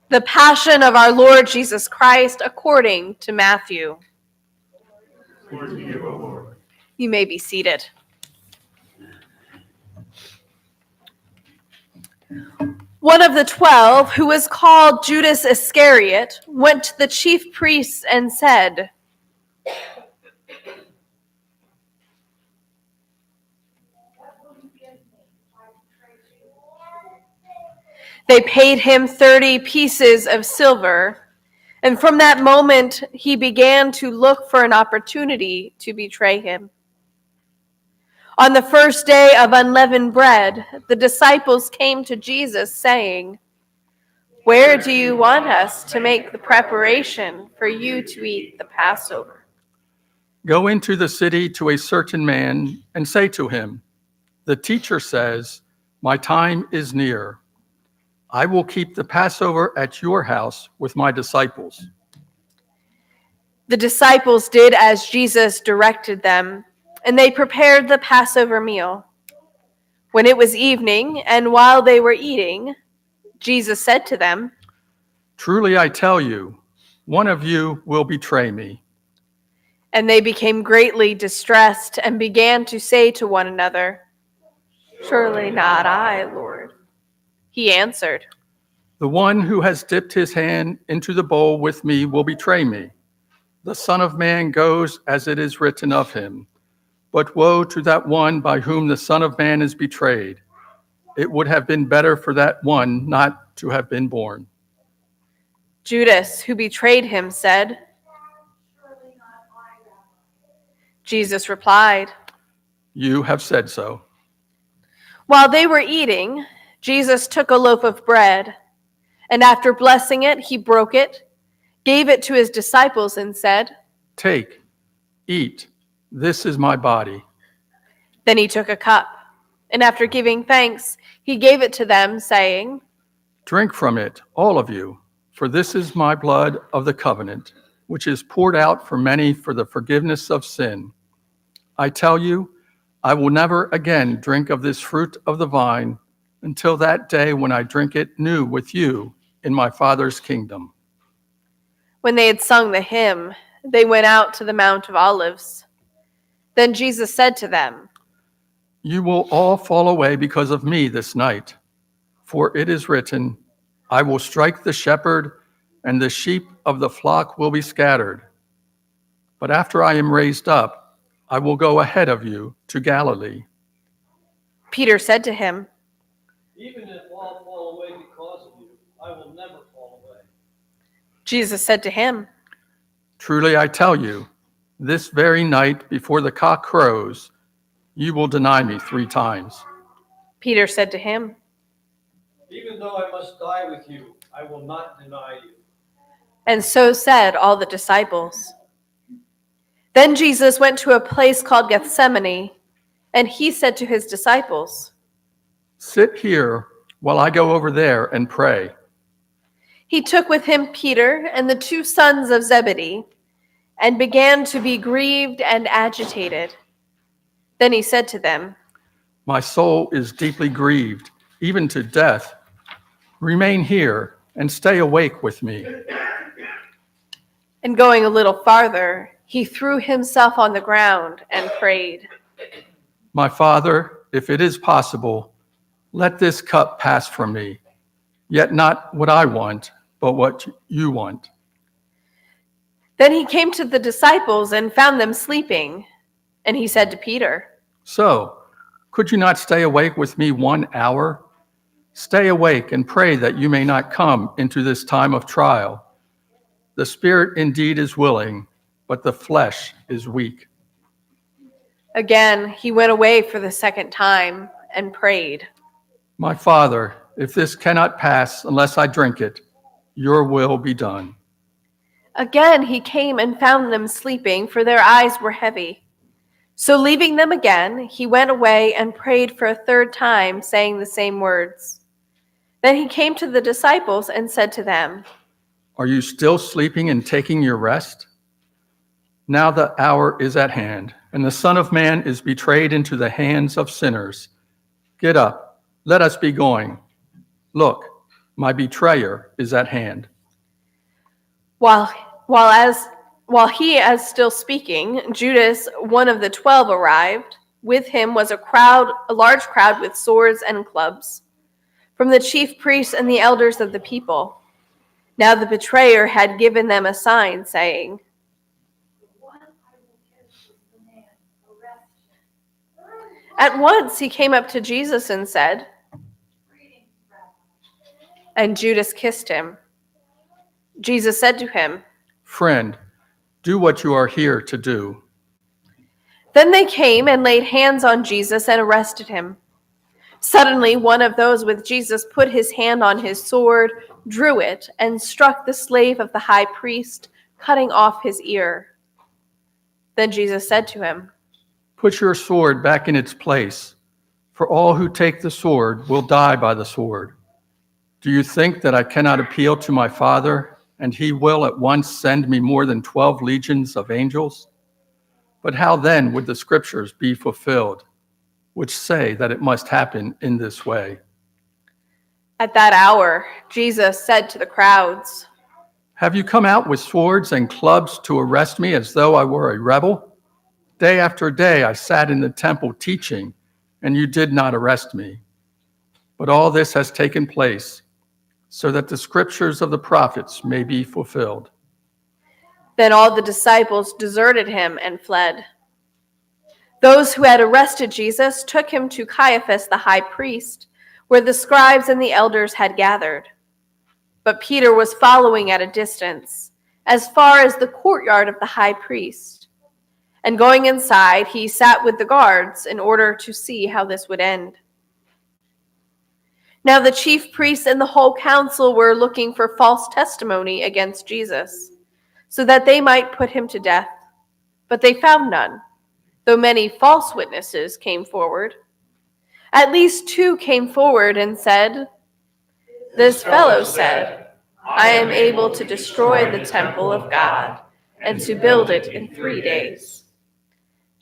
The Passion of our Lord Jesus Christ according to Matthew. You may be seated. One of the 12, who was called Judas Iscariot, went to the chief priests and said, They paid him 30 pieces of silver, and from that moment he began to look for an opportunity to betray him. On the first day of unleavened bread, the disciples came to Jesus saying, Where do you want us to make the preparation for you to eat the Passover? Go into the city to a certain man and say to him, The teacher says, My time is near. I will keep the Passover at your house with my disciples. The disciples did as Jesus directed them, and they prepared the Passover meal. When it was evening, and while they were eating, Jesus said to them, Truly I tell you, one of you will betray me. And they became greatly distressed and began to say to one another, Surely not I, Lord. He answered, The one who has dipped his hand into the bowl with me will betray me. The Son of Man goes as it is written of him. But woe to that one by whom the Son of Man is betrayed. It would have been better for that one not to have been born. Judas, who betrayed him, said, Surely not I, Rabbi. Jesus replied, You have said so. While they were eating, Jesus took a loaf of bread, and after blessing it, he broke it, gave it to his disciples, and said, Take, eat, this is my body. Then he took a cup, and after giving thanks, he gave it to them, saying, Drink from it, all of you, for this is my blood of the covenant, which is poured out for many for the forgiveness of sin. I tell you, I will never again drink of this fruit of the vine until that day when I drink it new with you in my Father's kingdom. When they had sung the hymn, they went out to the Mount of Olives. Then Jesus said to them, You will all fall away because of me this night, for it is written, I will strike the shepherd, and the sheep of the flock will be scattered. But after I am raised up, I will go ahead of you to Galilee. Peter said to him, Even if all fall away because of you, I will never fall away. Jesus said to him, Truly I tell you, this very night before the cock crows, you will deny me 3 times. Peter said to him, Even though I must die with you, I will not deny you. And so said all the disciples. Then Jesus went to a place called Gethsemane, and he said to his disciples, Sit here while I go over there and pray. He took with him Peter and the 2 sons of Zebedee, and began to be grieved and agitated. Then he said to them, My soul is deeply grieved, even to death. Remain here and stay awake with me. And going a little farther, he threw himself on the ground and prayed, My Father, if it is possible, let this cup pass from me, yet not what I want, but what you want. Then he came to the disciples and found them sleeping, and he said to Peter, So, could you not stay awake with me 1 hour? Stay awake and pray that you may not come into this time of trial. The spirit indeed is willing, but the flesh is weak. Again, he went away for the 2nd time and prayed, My Father, if this cannot pass unless I drink it, your will be done. Again, he came and found them sleeping, for their eyes were heavy. So leaving them again, he went away and prayed for a 3rd time, saying the same words. Then he came to the disciples and said to them, Are you still sleeping and taking your rest? Now the hour is at hand, and the Son of Man is betrayed into the hands of sinners. Get up, let us be going. Look, My betrayer is at hand. While he is still speaking, Judas, one of the 12, arrived. With him was a large crowd with swords and clubs, from the chief priests and the elders of the people. Now the betrayer had given them a sign, saying, At once he came up to Jesus and said, and Judas kissed him. Jesus said to him, Friend, do what you are here to do. Then they came and laid hands on Jesus and arrested him. Suddenly, one of those with Jesus put his hand on his sword, drew it, and struck the slave of the high priest, cutting off his ear. Then Jesus said to him, Put your sword back in its place, for all who take the sword will die by the sword. Do you think that I cannot appeal to my Father, and he will at once send me more than 12 legions of angels? But how then would the scriptures be fulfilled, which say that it must happen in this way? At that hour, Jesus said to the crowds, Have you come out with swords and clubs to arrest me as though I were a rebel? Day after day I sat in the temple teaching, and you did not arrest me. But all this has taken place so that the scriptures of the prophets may be fulfilled. Then all the disciples deserted him and fled. Those who had arrested Jesus took him to Caiaphas the high priest, where the scribes and the elders had gathered. But Peter was following at a distance, as far as the courtyard of the high priest. And going inside, he sat with the guards in order to see how this would end. Now the chief priests and the whole council were looking for false testimony against Jesus, so that they might put him to death. But they found none, though many false witnesses came forward. At least 2 came forward and said, This fellow said, I am able to destroy the temple of God and to build it in 3 days.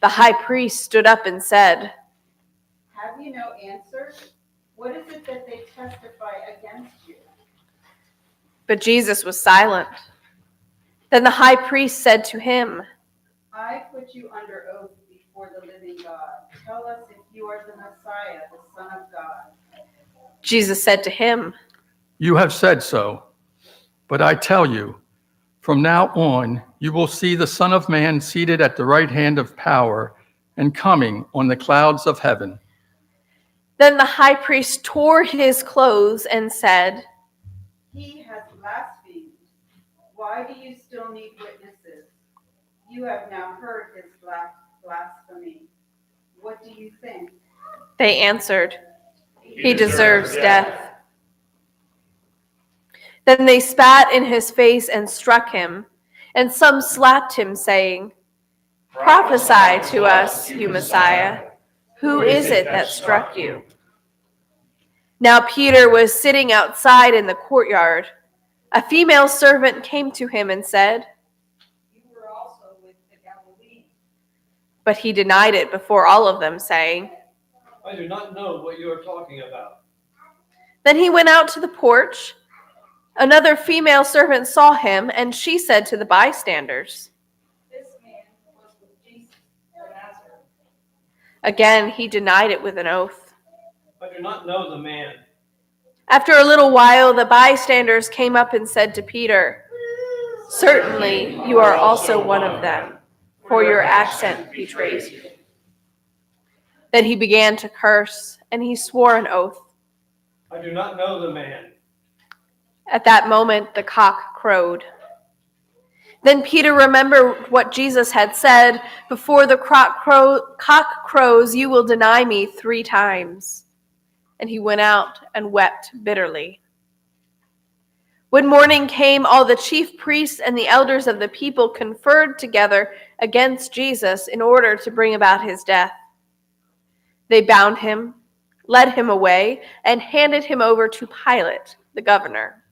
The high priest stood up and said, Have you no answer? What is it that they testify against you? But Jesus was silent. Then the high priest said to him, I put you under oath before the living God. Tell us if you are the Messiah, the Son of God. Jesus said to him, You have said so, but I tell you, from now on you will see the Son of Man seated at the right hand of power and coming on the clouds of heaven. Then the high priest tore his clothes and said, He has blasphemed. Why do you still need witnesses? You have now heard his blasphemy. What do you think? They answered, He deserves death. Then they spat in his face and struck him, and some slapped him, saying, Prophesy to us, you Messiah. Who is it that struck you? Now Peter was sitting outside in the courtyard. A female servant came to him and said, You were also with the Galileans. but he denied it before all of them, saying, I do not know what you are talking about. Then he went out to the porch. Another female servant saw him, and she said to the bystanders, This man was with Jesus of Nazareth. Again, he denied it with an oath. I do not know the man. After a little while, the bystanders came up and said to Peter, Certainly you are also one of them, for your accent betrays you. Then he began to curse, and he swore an oath. I do not know the man. At that moment, the cock crowed. Then Peter remembered what Jesus had said, Before the cock crows, you will deny me 3 times. And he went out and wept bitterly. When morning came, all the chief priests and the elders of the people conferred together against Jesus in order to bring about his death. They bound him, led him away, and handed him over to Pilate, the governor.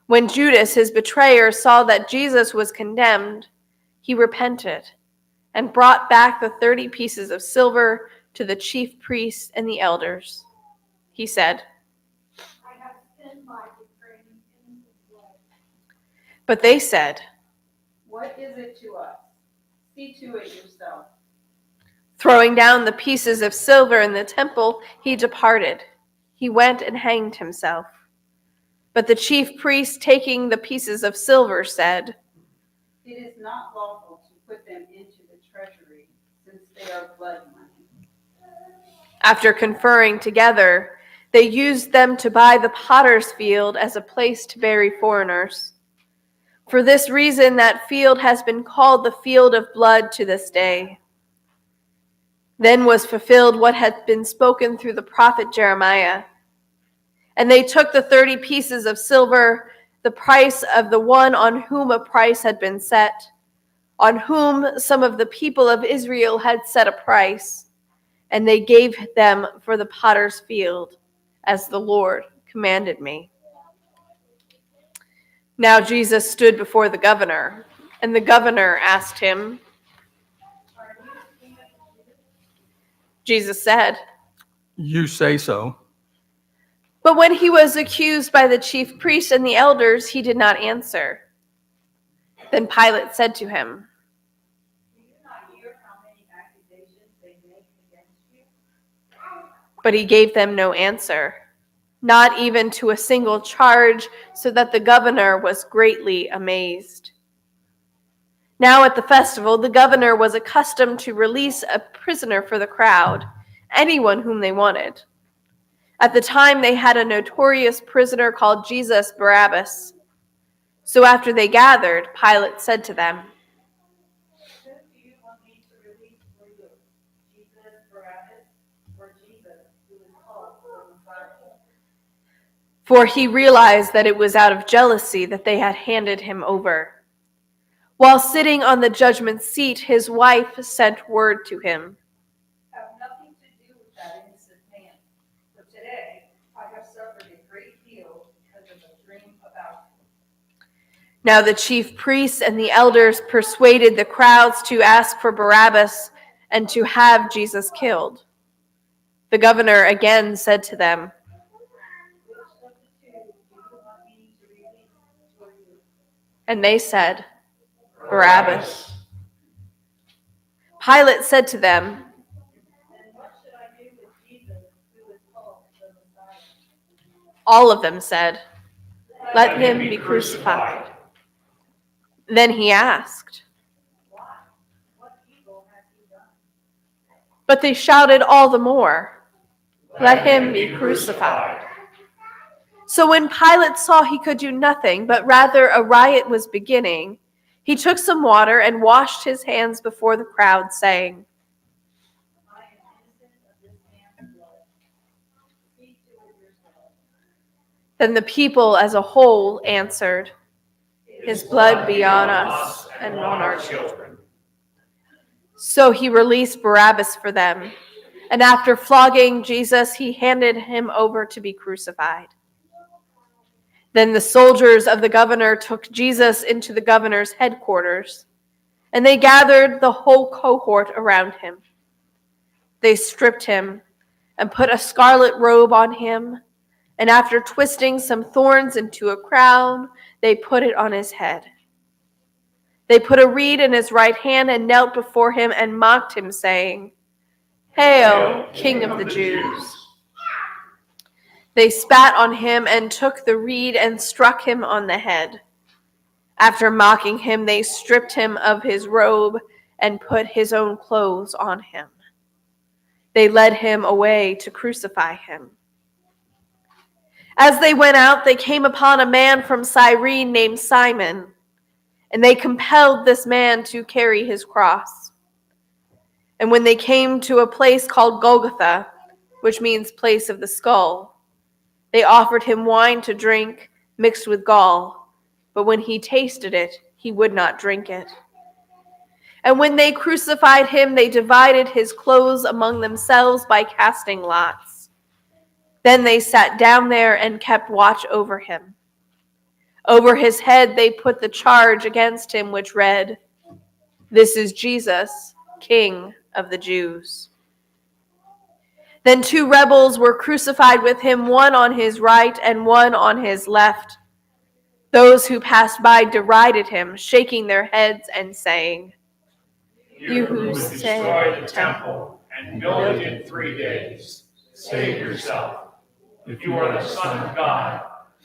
When Judas, his betrayer, saw that Jesus was condemned, he repented and brought back the 30 pieces of silver to the chief priests and the elders. He said, I have sinned But they said, What is it to us? See to it yourself. throwing down the pieces of silver in the temple, he departed. He went and hanged himself. But the chief priest, taking the pieces of silver, said, It is not lawful to put them into the treasury, since they are blood money. After conferring together, they used them to buy the potter's field as a place to bury foreigners. For this reason, that field has been called the field of blood to this day. Then was fulfilled what had been spoken through the prophet Jeremiah. And they took the 30 pieces of silver, the price of the one on whom a price had been set, on whom some of the people of Israel had set a price, and they gave them for the potter's field, as the Lord commanded me. Now Jesus stood before the governor, and the governor asked him, Jesus said, You say so. but when he was accused by the chief priests and the elders, he did not answer. Then Pilate said to him, Do you not hear how many accusations they make against you? but he gave them no answer, not even to a single charge, so that the governor was greatly amazed. Now at the festival, the governor was accustomed to release a prisoner for the crowd, anyone whom they wanted. At the time, they had a notorious prisoner called Jesus Barabbas. So after they gathered, Pilate said to them, Who do you want me to release for you? Jesus Barabbas or Jesus, who is called the Messiah? for he realized that it was out of jealousy that they had handed him over. While sitting on the judgment seat, his wife sent word to him, Have nothing to do with that innocent man. For today, I have suffered a great deal because of a dream about him. Now the chief priests and the elders persuaded the crowds to ask for Barabbas and to have Jesus killed. The governor again said to them, Which of the two do you want me to release for you? and they said, Barabbas. Pilate said to them, And what should I do with Jesus, who is called the Messiah? all of them said, let him be crucified. Then he asked, Why? What evil has he done? but they shouted all the more, let him be crucified. So when Pilate saw he could do nothing, but rather a riot was beginning, he took some water and washed his hands before the crowd, saying, I am innocent of this man's blood. See to it yourself. Then the people as a whole answered, his blood be on us and on our children. So he released Barabbas for them, and after flogging Jesus, he handed him over to be crucified. Then the soldiers of the governor took Jesus into the governor's headquarters, and they gathered the whole cohort around him. They stripped him and put a scarlet robe on him, and after twisting some thorns into a crown, they put it on his head. They put a reed in his right hand and knelt before him and mocked him, saying, Hail, King of the Jews! They spat on him and took the reed and struck him on the head. After mocking him, they stripped him of his robe and put his own clothes on him. They led him away to crucify him. As they went out, they came upon a man from Cyrene named Simon, and they compelled this man to carry his cross. And when they came to a place called Golgotha, which means place of the skull, they offered him wine to drink mixed with gall, but when he tasted it, he would not drink it. And when they crucified him, they divided his clothes among themselves by casting lots. Then they sat down there and kept watch over him. Over his head they put the charge against him, which read, This is Jesus, King of the Jews. Then 2 rebels were crucified with him, one on his right and one on his left. Those who passed by derided him, shaking their heads and saying, You who destroy the temple and build it in 3 days, save yourself. If you are the Son of God,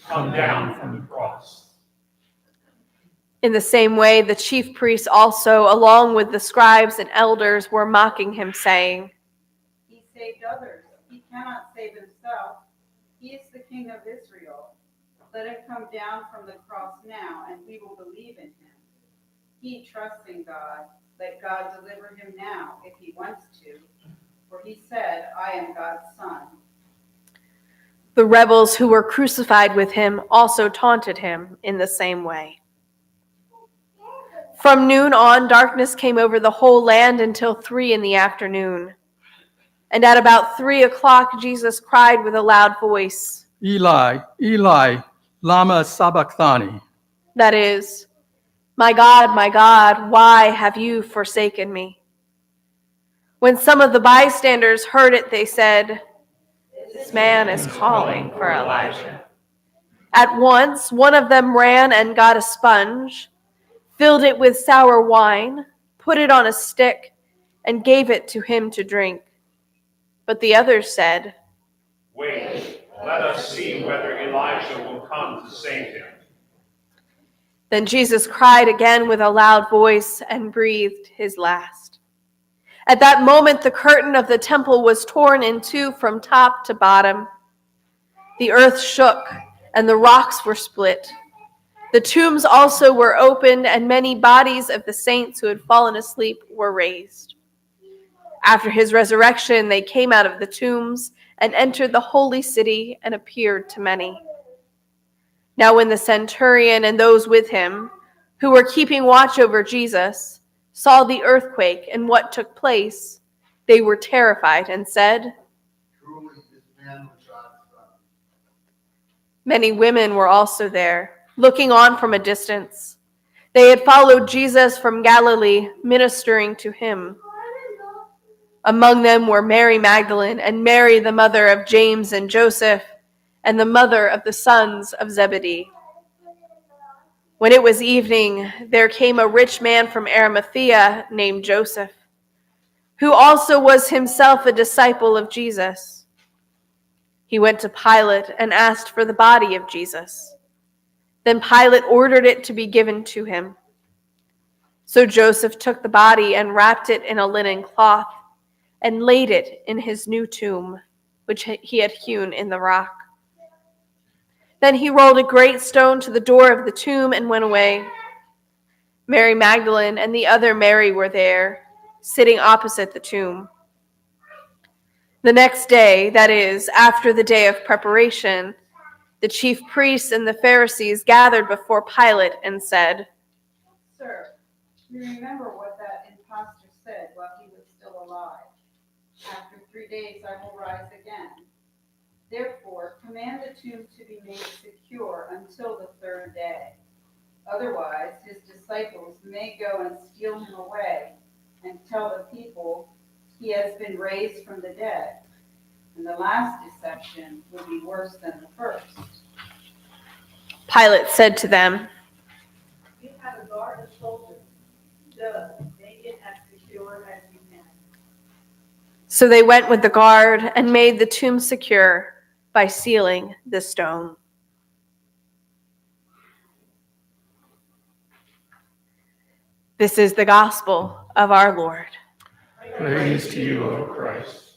come down from the cross. In the same way, the chief priests also, along with the scribes and elders, were mocking him, saying, He saved others. He cannot save himself. He is the King of Israel. Let him come down from the cross now, and we will believe in him. He trusts in God. Let God deliver him now, if he wants to. For he said, I am God's son. The rebels who were crucified with him also taunted him in the same way. From noon on, darkness came over the whole land until 3 in the afternoon. And at about 3 o'clock, Jesus cried with a loud voice, Eli, Eli, lama sabachthani. that is, my God, why have you forsaken me? When some of the bystanders heard it, they said, this man is calling for Elijah. At once, one of them ran and got a sponge, filled it with sour wine, put it on a stick, and gave it to him to drink. But the others said, Wait, let us see whether Elijah will come to save him. Then Jesus cried again with a loud voice and breathed his last. At that moment, the curtain of the temple was torn in 2 from top to bottom. The earth shook and the rocks were split. The tombs also were opened, and many bodies of the saints who had fallen asleep were raised. After his resurrection, they came out of the tombs and entered the holy city and appeared to many. Now when the centurion and those with him, who were keeping watch over Jesus, saw the earthquake and what took place, they were terrified and said, Truly this man was God's son. Many women were also there, looking on from a distance. They had followed Jesus from Galilee, ministering to him. Among them were Mary Magdalene and Mary, the mother of James and Joseph, and the mother of the sons of Zebedee. When it was evening, there came a rich man from Arimathea named Joseph, who also was himself a disciple of Jesus. He went to Pilate and asked for the body of Jesus. Then Pilate ordered it to be given to him. So Joseph took the body and wrapped it in a linen cloth and laid it in his new tomb, which he had hewn in the rock. Then he rolled a great stone to the door of the tomb and went away. Mary Magdalene and the other Mary were there, sitting opposite the tomb. The next day, that is, after the day of preparation, the chief priests and the Pharisees gathered before Pilate and said, Sir, you remember what that impostor said while he was still alive. After 3 days I will rise again. Therefore, command the tomb to be made secure until the 3rd day. Otherwise, his disciples may go and steal him away and tell the people he has been raised from the dead. And the last deception will be worse than the first. Pilate said to them, You have a guard of soldiers. Go, make it as secure as you can. So they went with the guard and made the tomb secure by sealing the stone. This is the gospel of our Lord. Praise to you, O Christ.